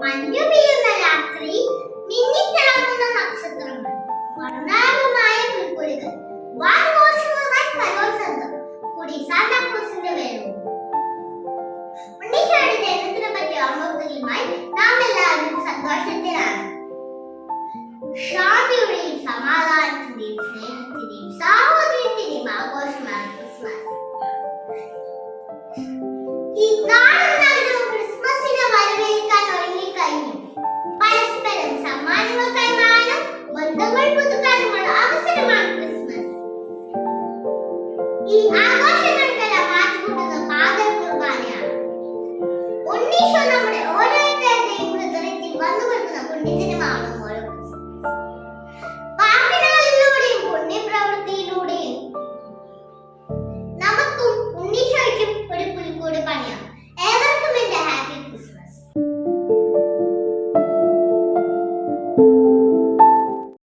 മഞ്ഞു പെയ്യുന്ന രാത്രി, മിന്നിത്തിളങ്ങുന്ന നക്ഷത്രങ്ങൾ, വർണ്ണാഭമായ പുൽക്കൊടികൾ, വാദ്ഘോഷങ്ങളുമായി കലോത്സവം, കൂടി സാന്താക്ലോസിന്റെ വേളവും. ഉണ്ണീശോയുടെ ജനനത്തിനെ പറ്റി ഓർമ്മകളുമായി